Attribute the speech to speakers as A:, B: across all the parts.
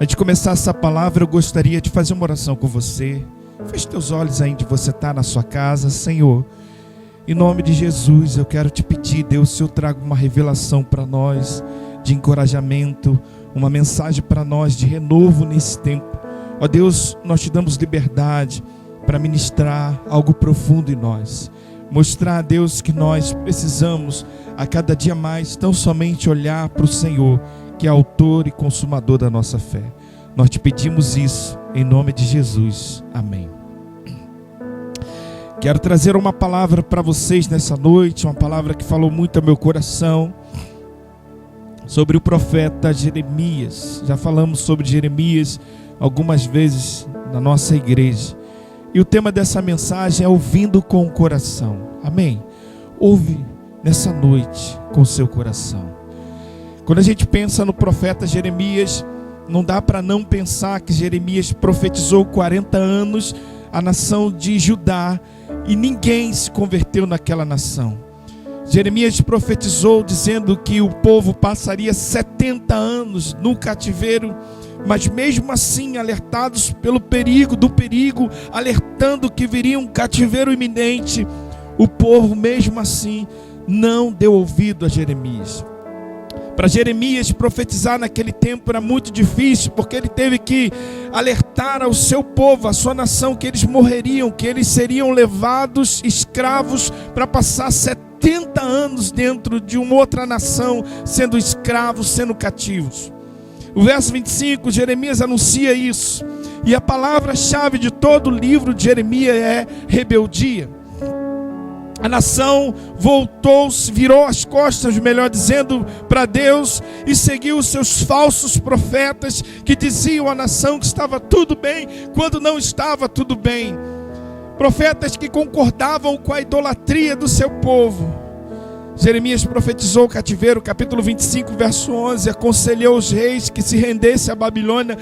A: Antes de começar essa palavra, eu gostaria de fazer uma oração com você. Feche teus olhos aí onde você está na sua casa. Senhor, em nome de Jesus, eu quero te pedir, Deus, se eu trago uma revelação para nós, de encorajamento, uma mensagem para nós de renovo nesse tempo. Ó Deus, nós te damos liberdade para ministrar algo profundo em nós. Mostrar, Deus, que nós precisamos a cada dia mais tão somente olhar para o Senhor, que é autor e consumador da nossa fé. Nós te pedimos isso em nome de Jesus. Amém. Quero trazer uma palavra para vocês nessa noite, uma palavra que falou muito ao meu coração, sobre o profeta Jeremias. Já falamos sobre Jeremias algumas vezes na nossa igreja. E o tema dessa mensagem é ouvindo com o coração. Amém? Ouve nessa noite com o seu coração. Quando a gente pensa no profeta Jeremias, não dá para não pensar que Jeremias profetizou 40 anos a nação de Judá e ninguém se converteu naquela nação. Jeremias profetizou dizendo que o povo passaria 70 anos no cativeiro, mas mesmo assim, alertados pelo perigo, alertando que viria um cativeiro iminente, o povo mesmo assim não deu ouvido a Jeremias. Para Jeremias profetizar naquele tempo era muito difícil, porque ele teve que alertar ao seu povo, à sua nação, que eles morreriam, que eles seriam levados escravos para passar 70 anos dentro de uma outra nação, sendo escravos, sendo cativos. O verso 25, Jeremias anuncia isso. E a palavra-chave de todo o livro de Jeremias é rebeldia. A nação voltou-se, virou as costas, melhor dizendo, para Deus e seguiu os seus falsos profetas que diziam à nação que estava tudo bem, quando não estava tudo bem. Profetas que concordavam com a idolatria do seu povo. Jeremias profetizou o cativeiro, capítulo 25, verso 11, aconselhou os reis que se rendessem à Babilônia,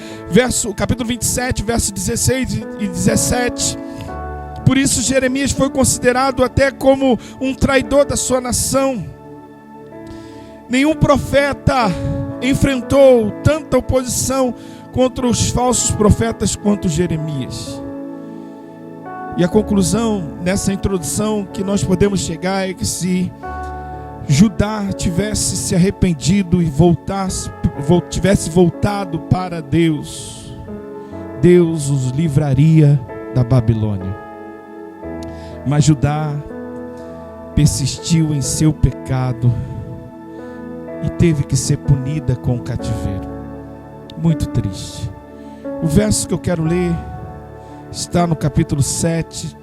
A: capítulo 27, verso 16 e 17. Por isso Jeremias foi considerado até como um traidor da sua nação. Nenhum profeta enfrentou tanta oposição contra os falsos profetas quanto Jeremias. E a conclusão nessa introdução que nós podemos chegar é que se Judá tivesse se arrependido e tivesse voltado para Deus, Deus os livraria da Babilônia. Mas Judá persistiu em seu pecado e teve que ser punida com o cativeiro. Muito triste. O verso que eu quero ler está no capítulo 7,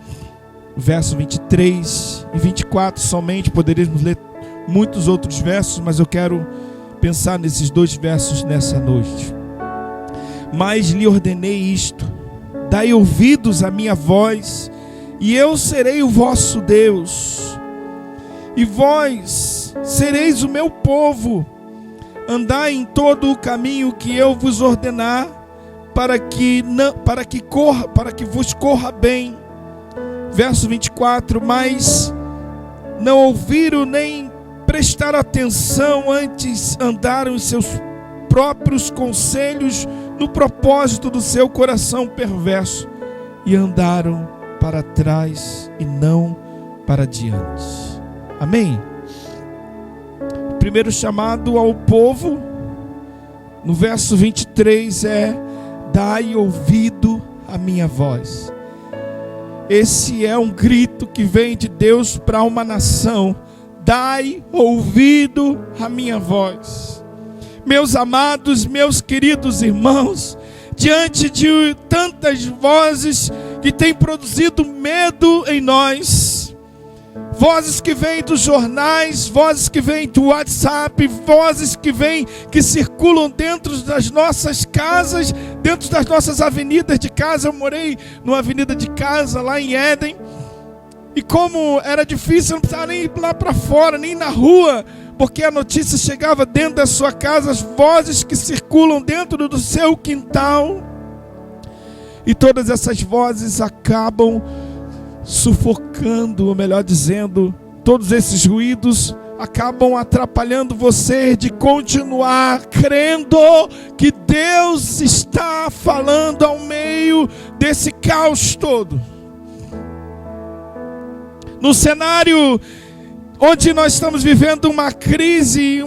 A: verso 23 e 24 somente. Poderíamos ler muitos outros versos, mas eu quero pensar nesses dois versos nessa noite. Mas lhe ordenei isto: dai ouvidos à minha voz, e eu serei o vosso Deus, e vós sereis o meu povo. Andai em todo o caminho que eu vos ordenar, para que vos corra bem. Verso 24: mas não ouviram nem prestaram atenção, antes andaram em seus próprios conselhos, no propósito do seu coração perverso, e andaram para trás e não para diante. Amém? O primeiro chamado ao povo, no verso 23, é: dai ouvido à minha voz. Esse é um grito que vem de Deus para uma nação. Dai ouvido à minha voz. Meus amados, meus queridos irmãos, diante de tantas vozes que têm produzido medo em nós, vozes que vêm dos jornais, vozes que vêm do WhatsApp, vozes que circulam dentro das nossas casas, dentro das nossas avenidas de casa. Eu morei numa avenida de casa lá em Éden, e como era difícil, não precisava nem ir lá para fora, nem na rua, porque a notícia chegava dentro da sua casa, as vozes que circulam dentro do seu quintal. E todas essas vozes acabam sufocando, ou melhor dizendo, todos esses ruídos acabam atrapalhando você de continuar crendo que Deus está falando ao meio desse caos todo. No cenário onde nós estamos vivendo uma crise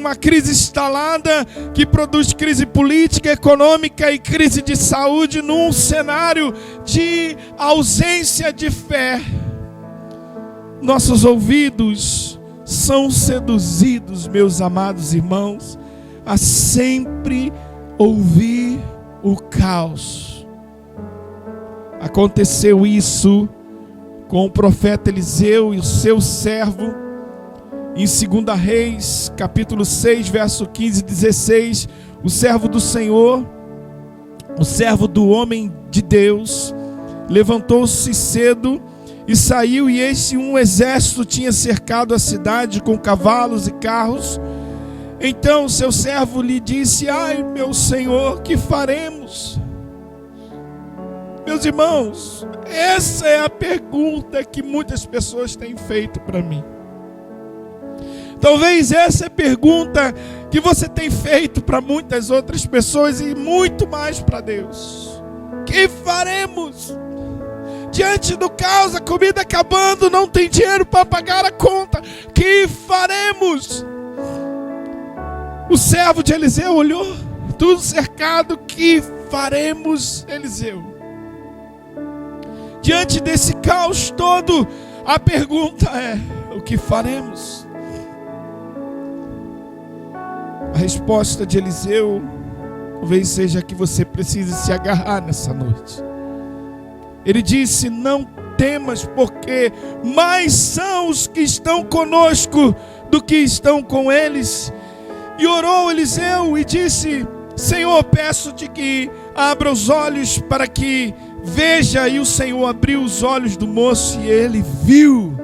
A: instalada, que produz crise política, econômica e crise de saúde, num cenário de ausência de fé, nossos ouvidos são seduzidos, meus amados irmãos, a sempre ouvir o caos. Aconteceu isso com o profeta Eliseu e o seu servo, em 2 Reis, capítulo 6, verso 15 e 16, o servo do Senhor, o servo do homem de Deus, levantou-se cedo e saiu, e eis que um exército tinha cercado a cidade com cavalos e carros. Então seu servo lhe disse: ai, meu senhor, que faremos? Meus irmãos, essa é a pergunta que muitas pessoas têm feito para mim. Talvez essa é a pergunta que você tem feito para muitas outras pessoas e muito mais para Deus. Que faremos? Diante do caos, a comida acabando, não tem dinheiro para pagar a conta. Que faremos? O servo de Eliseu olhou, tudo cercado. Que faremos, Eliseu? Diante desse caos todo, a pergunta é: o que faremos? A resposta de Eliseu talvez seja que você precise se agarrar nessa noite. Ele disse: não temas, porque mais são os que estão conosco do que estão com eles. E orou Eliseu e disse: Senhor, peço-te que abra os olhos para que veja. E o Senhor abriu os olhos do moço, e ele viu.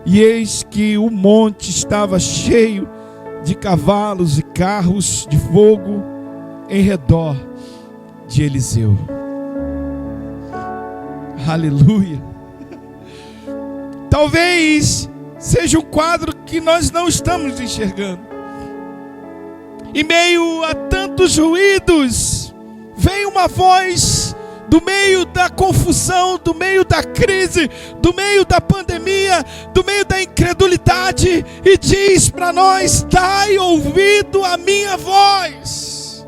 A: E eis que o monte estava cheio de cavalos e carros de fogo em redor de Eliseu. Aleluia. Talvez seja um quadro que nós não estamos enxergando. Em meio a tantos ruídos, vem uma voz do meio da confusão, do meio da crise, do meio da pandemia, do meio da incredulidade, e diz para nós: dai ouvido à minha voz.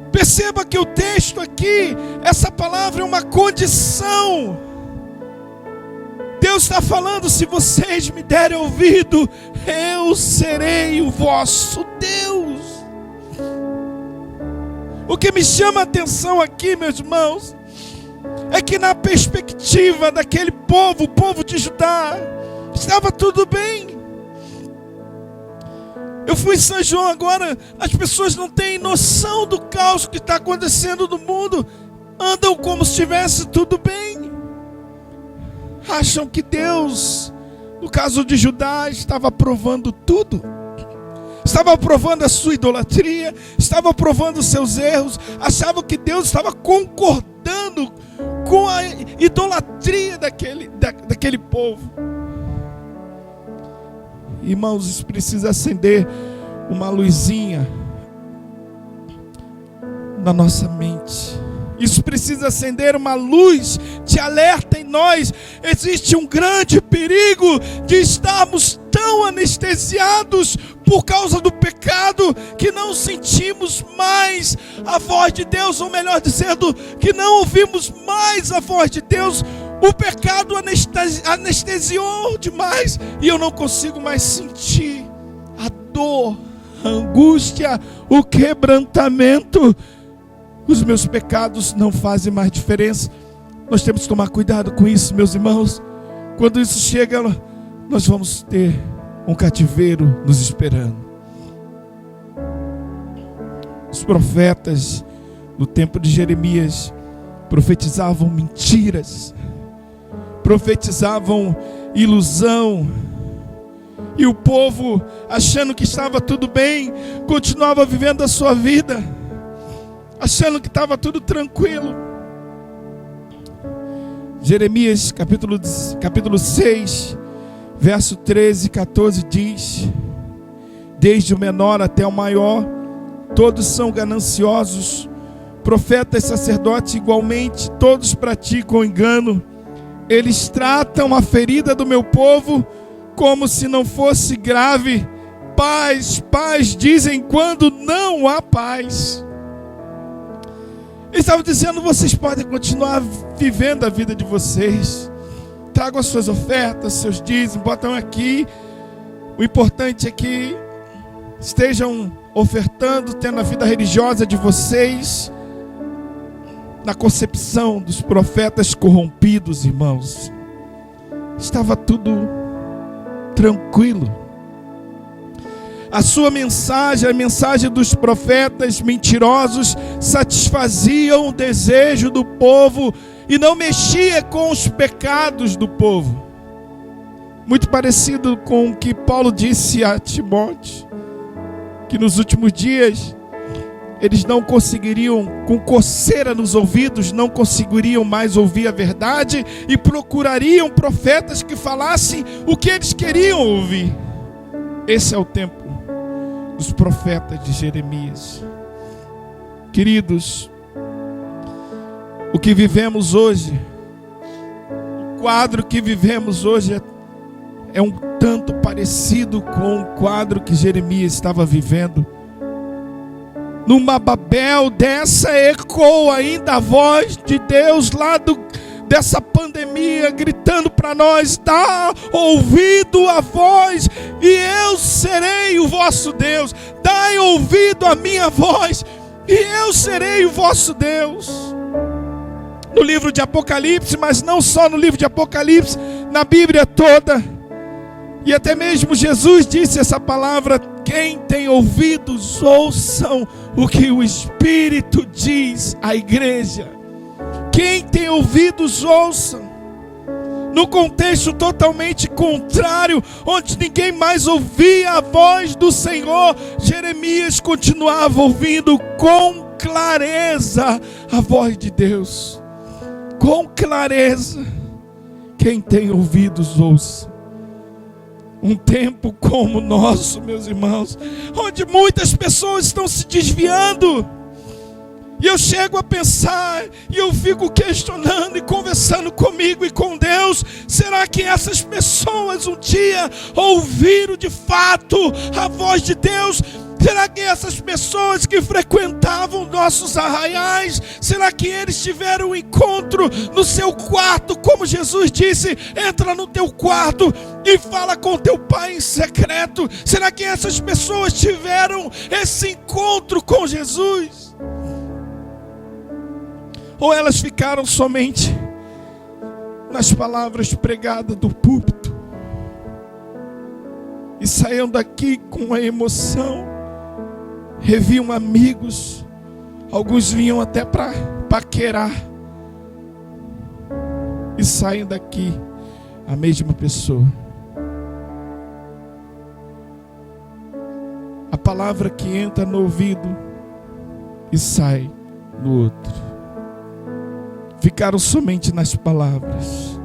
A: Perceba que o texto aqui, essa palavra é uma condição. Deus está falando: se vocês me derem ouvido, eu serei o vosso Deus. O que me chama a atenção aqui, meus irmãos, é que na perspectiva daquele povo, o povo de Judá, estava tudo bem. Eu fui em São João agora, as pessoas não têm noção do caos que está acontecendo no mundo, andam como se estivesse tudo bem. Acham que Deus, no caso de Judá, estava aprovando tudo. Estava aprovando a sua idolatria, estava aprovando os seus erros, achavam que Deus estava concordando com a idolatria daquele povo. Irmãos, isso precisa acender uma luzinha na nossa mente. Isso precisa acender uma luz de alerta em nós. Existe um grande perigo de estarmos tão anestesiados por causa do pecado que não sentimos mais a voz de Deus, ou melhor dizendo, que não ouvimos mais a voz de Deus. O pecado anestesiou demais e eu não consigo mais sentir a dor, a angústia, o quebrantamento. Os meus pecados não fazem mais diferença. Nós temos que tomar cuidado com isso, meus irmãos. Quando isso chega, nós vamos ter um cativeiro nos esperando. Os profetas no tempo de Jeremias profetizavam mentiras, profetizavam ilusão, e o povo, achando que estava tudo bem, continuava vivendo a sua vida, achando que estava tudo tranquilo. Jeremias capítulo 6, verso 13 e 14 diz: desde o menor até o maior, todos são gananciosos, profetas e sacerdotes igualmente, todos praticam engano. Eles tratam a ferida do meu povo como se não fosse grave. Paz, paz, dizem quando não há paz. Ele estava dizendo: vocês podem continuar vivendo a vida de vocês. Tragam as suas ofertas, seus dízimos, botam aqui. O importante é que estejam ofertando, tendo a vida religiosa de vocês na concepção dos profetas corrompidos, irmãos. Estava tudo tranquilo. A sua mensagem, a mensagem dos profetas mentirosos, satisfaziam o desejo do povo e não mexia com os pecados do povo. Muito parecido com o que Paulo disse a Timóteo, que nos últimos dias eles não conseguiriam, com coceira nos ouvidos, não conseguiriam mais ouvir a verdade e procurariam profetas que falassem o que eles queriam ouvir. Esse é o tempo dos profetas de Jeremias. Queridos, o que vivemos hoje, o quadro que vivemos hoje é um tanto parecido com o quadro que Jeremias estava vivendo. Numa Babel dessa ecoa ainda a voz de Deus lá dessa pandemia, gritando para nós: dá ouvido à voz e eu serei o vosso Deus. Dai ouvido à minha voz e eu serei o vosso Deus. No livro de Apocalipse, mas não só no livro de Apocalipse, na Bíblia toda. E até mesmo Jesus disse essa palavra: quem tem ouvidos, ouçam o que o Espírito diz à igreja. Quem tem ouvidos, ouçam. No contexto totalmente contrário, onde ninguém mais ouvia a voz do Senhor, Jeremias continuava ouvindo com clareza a voz de Deus. Com clareza. Quem tem ouvidos, ouça. Um tempo como o nosso, meus irmãos, onde muitas pessoas estão se desviando. E eu chego a pensar, e eu fico questionando e conversando comigo e com Deus: será que essas pessoas um dia ouviram de fato a voz de Deus? Será que essas pessoas que frequentavam nossos arraiais, será que eles tiveram um encontro no seu quarto? Como Jesus disse: entra no teu quarto e fala com teu pai em secreto. Será que essas pessoas tiveram esse encontro com Jesus? Ou elas ficaram somente nas palavras pregadas do púlpito e saíam daqui com a emoção, reviam amigos, alguns vinham até para paquerar e saem daqui a mesma pessoa. A palavra que entra no ouvido e sai no outro. Ficaram somente nas palavras.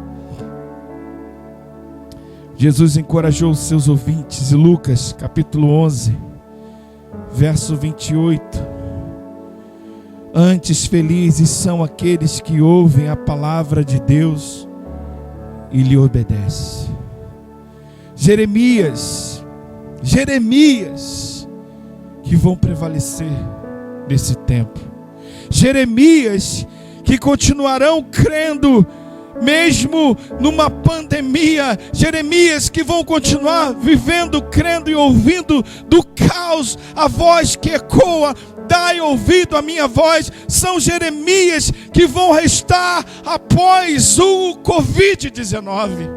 A: Jesus encorajou os seus ouvintes. Lucas capítulo 11, verso 28. Antes, felizes são aqueles que ouvem a palavra de Deus e lhe obedecem. Jeremias, que vão prevalecer nesse tempo. Jeremias que continuarão crendo mesmo numa pandemia. Jeremias que vão continuar vivendo, crendo e ouvindo do caos a voz que ecoa: dai ouvido à minha voz. São Jeremias que vão restar após o Covid-19.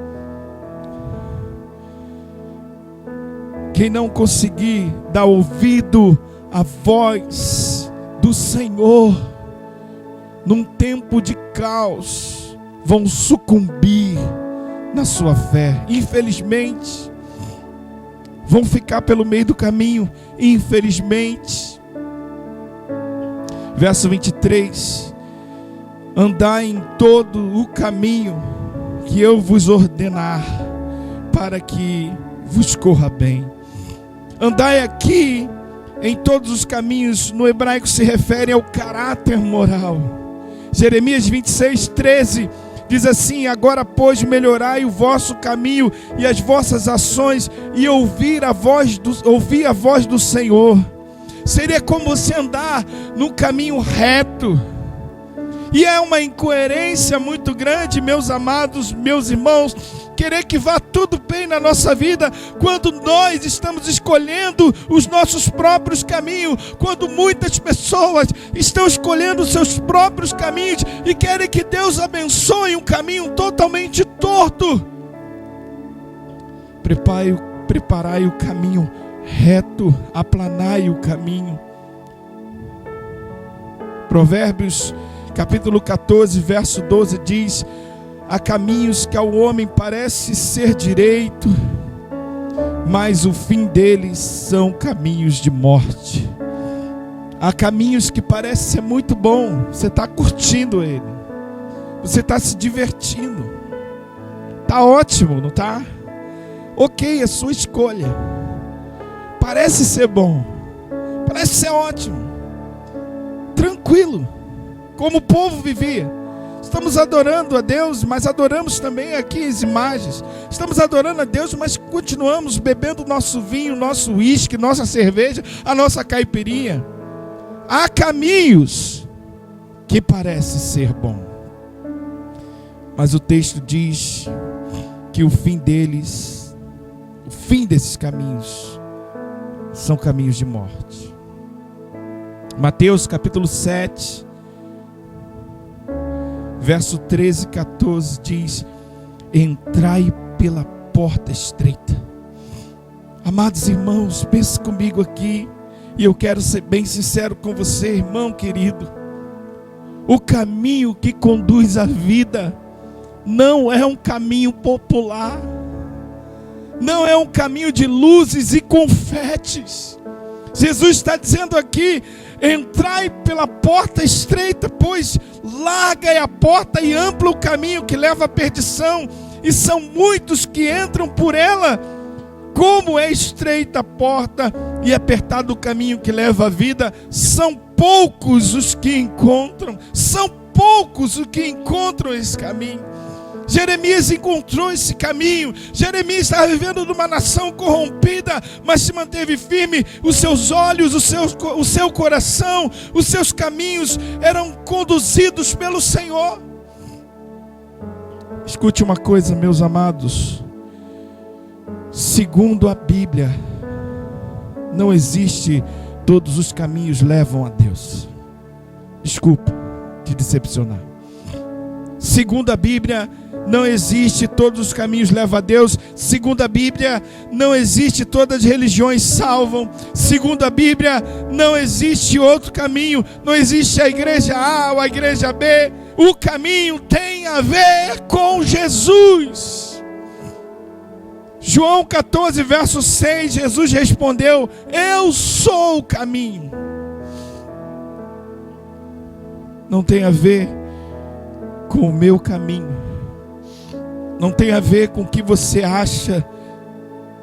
A: Quem não conseguir dar ouvido à voz do Senhor num tempo de caos, vão sucumbir na sua fé. Infelizmente, vão ficar pelo meio do caminho. Infelizmente. Verso 23. andai em todo o caminho que eu vos ordenar, para que vos corra bem. Andai aqui em todos os caminhos, no hebraico se refere ao caráter moral. Jeremias 26:13 diz assim: agora, pois, melhorai o vosso caminho e as vossas ações, e ouvi a voz do Senhor. Seria como você andar num caminho reto. E é uma incoerência muito grande, meus amados, meus irmãos, querer que vá tudo bem na nossa vida, quando nós estamos escolhendo os nossos próprios caminhos, quando muitas pessoas estão escolhendo os seus próprios caminhos e querem que Deus abençoe um caminho totalmente torto. Preparai o caminho reto, aplanai o caminho. Provérbios capítulo 14, verso 12 diz: há caminhos que ao homem parece ser direito, mas o fim deles são caminhos de morte. Há caminhos que parecem ser muito bom, você está curtindo ele, você está se divertindo, está ótimo, não está? Ok, é sua escolha, parece ser bom, parece ser ótimo, tranquilo, como o povo vivia. Estamos adorando a Deus, mas adoramos também aqui as imagens. Estamos adorando a Deus, mas continuamos bebendo nosso vinho, nosso uísque, nossa cerveja, a nossa caipirinha. Há caminhos que parecem ser bom, mas o texto diz que o fim deles, o fim desses caminhos, são caminhos de morte. Mateus capítulo 7, verso 13 e 14 diz: entrai pela porta estreita. Amados irmãos, pense comigo aqui, e eu quero ser bem sincero com você, irmão querido. O caminho que conduz à vida não é um caminho popular, não é um caminho de luzes e confetes. Jesus está dizendo aqui: entrai pela porta estreita, pois larga é a porta e amplo o caminho que leva à perdição, e são muitos que entram por ela. Como é estreita a porta e apertado o caminho que leva à vida, são poucos os que encontram, são poucos os que encontram esse caminho. Jeremias encontrou esse caminho. Jeremias estava vivendo numa nação corrompida, mas se manteve firme. Os seus olhos, o seu coração, os seus caminhos eram conduzidos pelo Senhor. Escute uma coisa, meus amados. Segundo a Bíblia, não existe todos os caminhos levam a Deus. Desculpa te decepcionar. Segundo a Bíblia, não existe todos os caminhos levam a Deus. Segundo a Bíblia, não existe todas as religiões salvam. Segundo a Bíblia, não existe outro caminho. Não existe a igreja A ou a igreja B. O caminho tem a ver com Jesus. João 14, verso 6, Jesus respondeu: eu sou o caminho. Não tem a ver com o meu caminho, não tem a ver com o que você acha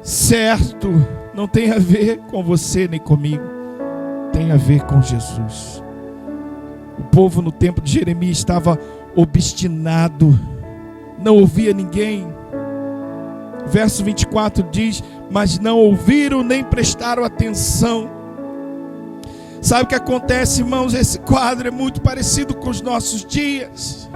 A: certo, não tem a ver com você nem comigo, tem a ver com Jesus. O povo no tempo de Jeremias estava obstinado, não ouvia ninguém. Verso 24 diz: mas não ouviram nem prestaram atenção. Sabe o que acontece, irmãos? Esse quadro é muito parecido com os nossos dias.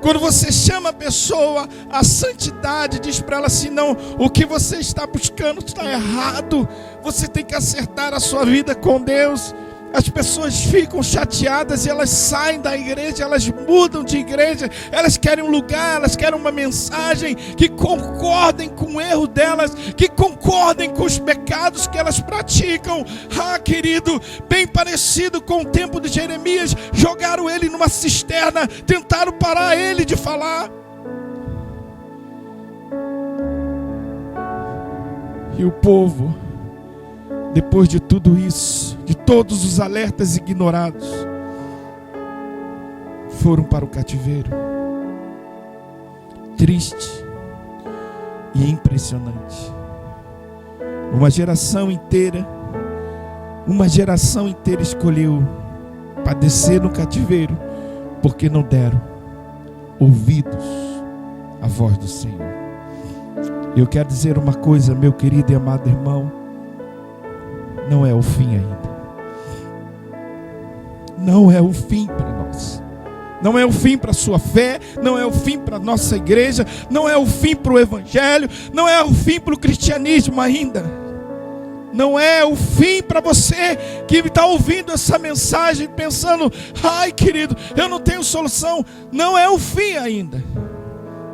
A: Quando você chama a pessoa à santidade, diz para ela assim: não, o que você está buscando está errado, você tem que acertar a sua vida com Deus. As pessoas ficam chateadas e elas saem da igreja, elas mudam de igreja, elas querem um lugar, elas querem uma mensagem que concordem com o erro delas, que concordem com os pecados que elas praticam. Ah, querido, bem parecido com o tempo de Jeremias, jogaram ele numa cisterna, tentaram parar ele de falar. E o povo, depois de tudo isso, de todos os alertas ignorados, foram para o cativeiro. Triste e impressionante. Uma geração inteira escolheu padecer no cativeiro, porque não deram ouvidos à voz do Senhor. Eu quero dizer uma coisa, meu querido e amado irmão, não é o fim ainda. Não é o fim para nós. Não é o fim para a sua fé, não é o fim para a nossa igreja, não é o fim para o evangelho, não é o fim para o cristianismo ainda. Não é o fim para você que está ouvindo essa mensagem pensando, ai querido, eu não tenho solução. Não é o fim ainda.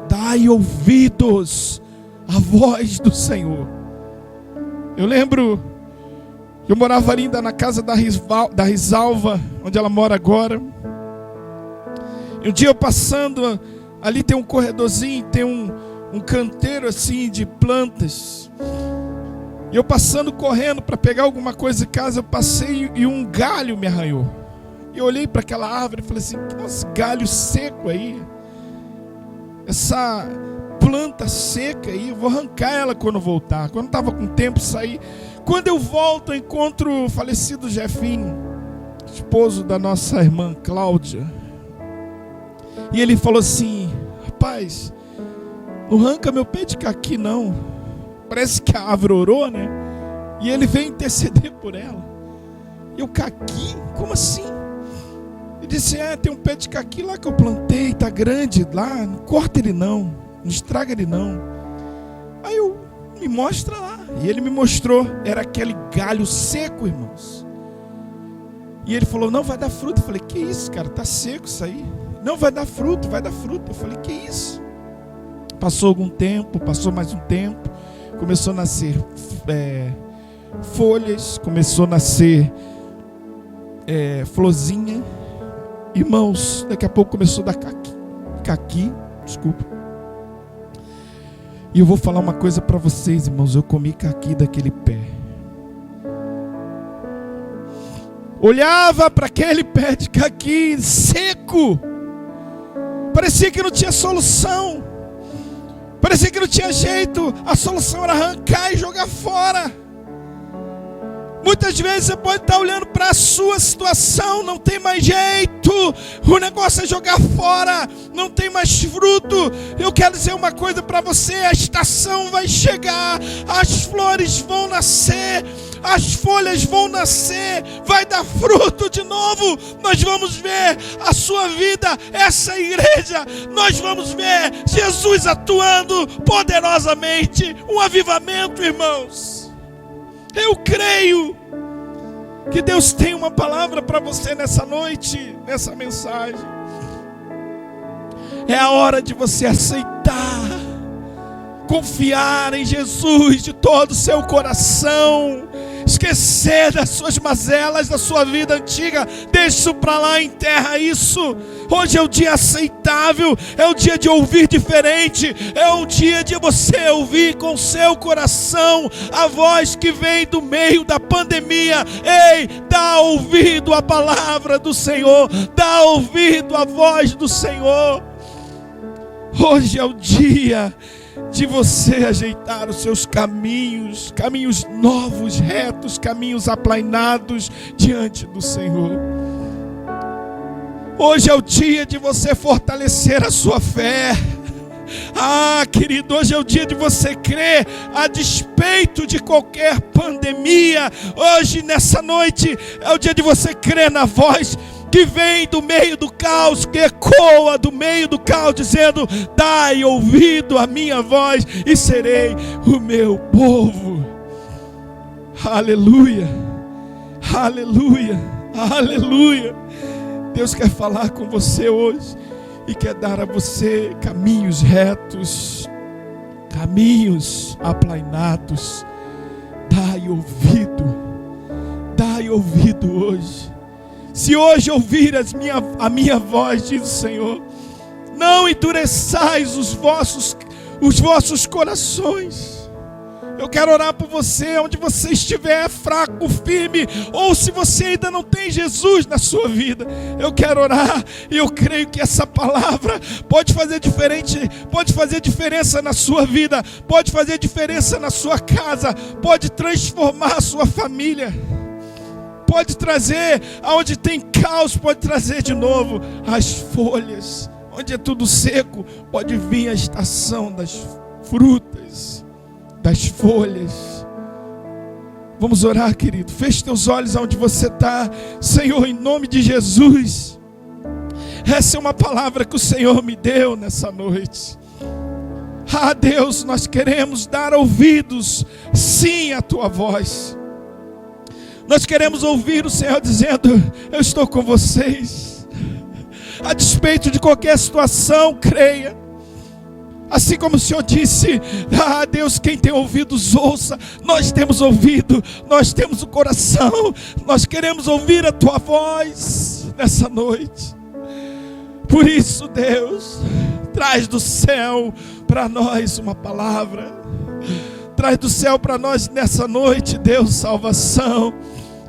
A: Dai ouvidos à voz do Senhor. Eu lembro, eu morava ainda na casa da Risalva, onde ela mora agora. E um dia eu passando, ali tem um corredorzinho, tem um canteiro assim de plantas. E eu passando correndo para pegar alguma coisa em casa, eu passei e um galho me arranhou. E eu olhei para aquela árvore e falei assim, nossa, galho seco aí. Essa planta seca aí, eu vou arrancar ela quando voltar. Quando estava com tempo, saí. Quando eu volto, eu encontro o falecido Jefinho, esposo da nossa irmã Cláudia. E ele falou assim, rapaz, não arranca meu pé de caqui não. Parece que a árvore orou, né? E ele veio interceder por ela. E eu, caqui? Como assim? Ele disse, tem um pé de caqui lá que eu plantei, tá grande lá, não corta ele não estraga ele não. Aí eu, me mostra lá. E ele me mostrou, era aquele galho seco, irmãos. E ele falou, não vai dar fruto. Eu falei, que isso, cara, tá seco isso aí. Não, vai dar fruto, vai dar fruto. Eu falei, que isso? Passou algum tempo, passou mais um tempo. Começou a nascer folhas, começou a nascer florzinha. Irmãos, daqui a pouco começou a dar caqui, desculpa. E eu vou falar uma coisa para vocês, irmãos. Eu comi caqui daquele pé. Olhava para aquele pé de caqui seco. Parecia que não tinha solução. Parecia que não tinha jeito. A solução era arrancar e jogar fora. Muitas vezes você pode estar olhando para a sua situação, não tem mais jeito, o negócio é jogar fora, não tem mais fruto. Eu quero dizer uma coisa para você, a estação vai chegar, as flores vão nascer, as folhas vão nascer, vai dar fruto de novo. Nós vamos ver a sua vida, essa igreja, nós vamos ver Jesus atuando poderosamente, um avivamento, irmãos. Eu creio que Deus tem uma palavra para você nessa noite, nessa mensagem. É a hora de você aceitar, confiar em Jesus de todo o seu coração, esquecer das suas mazelas, da sua vida antiga, deixa isso para lá, enterra isso. Hoje é o dia aceitável, é o dia de ouvir diferente, é o dia de você ouvir com seu coração a voz que vem do meio da pandemia. Ei, dá ouvido à palavra do Senhor, dá ouvido à voz do Senhor. Hoje é o dia de você ajeitar os seus caminhos, caminhos novos, retos, caminhos aplainados diante do Senhor. Hoje é o dia de você fortalecer a sua fé. Ah, querido, hoje é o dia de você crer a despeito de qualquer pandemia. Hoje, nessa noite, é o dia de você crer na voz que vem do meio do caos, que ecoa do meio do caos, dizendo: dai ouvido à minha voz e serei o meu povo. Aleluia, aleluia, aleluia. Deus quer falar com você hoje e quer dar a você caminhos retos, caminhos aplainados. Dai ouvido hoje. Se hoje ouvir a minha voz, diz o Senhor, não endureçais os vossos corações. Eu quero orar por você, onde você estiver fraco, firme, ou se você ainda não tem Jesus na sua vida. Eu quero orar e eu creio que essa palavra pode fazer diferença na sua vida, pode fazer diferença na sua casa, pode transformar a sua família, pode trazer, aonde tem caos, pode trazer de novo as folhas. Onde é tudo seco, pode vir a estação das frutas, das folhas. Vamos orar, querido. Feche teus olhos aonde você está. Senhor, em nome de Jesus, essa é uma palavra que o Senhor me deu nessa noite. Ah, Deus, nós queremos dar ouvidos, sim, à tua voz. Nós queremos ouvir o Senhor dizendo: eu estou com vocês. A despeito de qualquer situação, creia. Assim como o Senhor disse: ah, Deus, quem tem ouvidos ouça. Nós temos ouvido, nós temos o coração, nós queremos ouvir a tua voz nessa noite. Por isso, Deus, traz do céu para nós uma palavra. Traz do céu para nós nessa noite, Deus, salvação.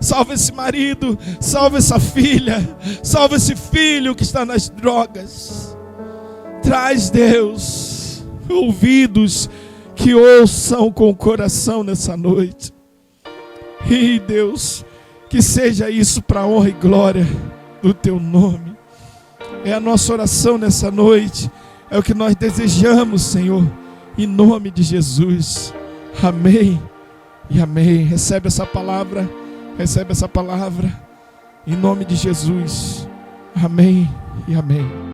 A: Salva esse marido, salva essa filha, salva esse filho que está nas drogas. Traz, Deus, ouvidos que ouçam com o coração nessa noite. E Deus, que seja isso para a honra e glória do teu nome. É a nossa oração nessa noite, é o que nós desejamos, Senhor, em nome de Jesus. Amém e amém. Recebe essa palavra. Recebe essa palavra em nome de Jesus. Amém e amém.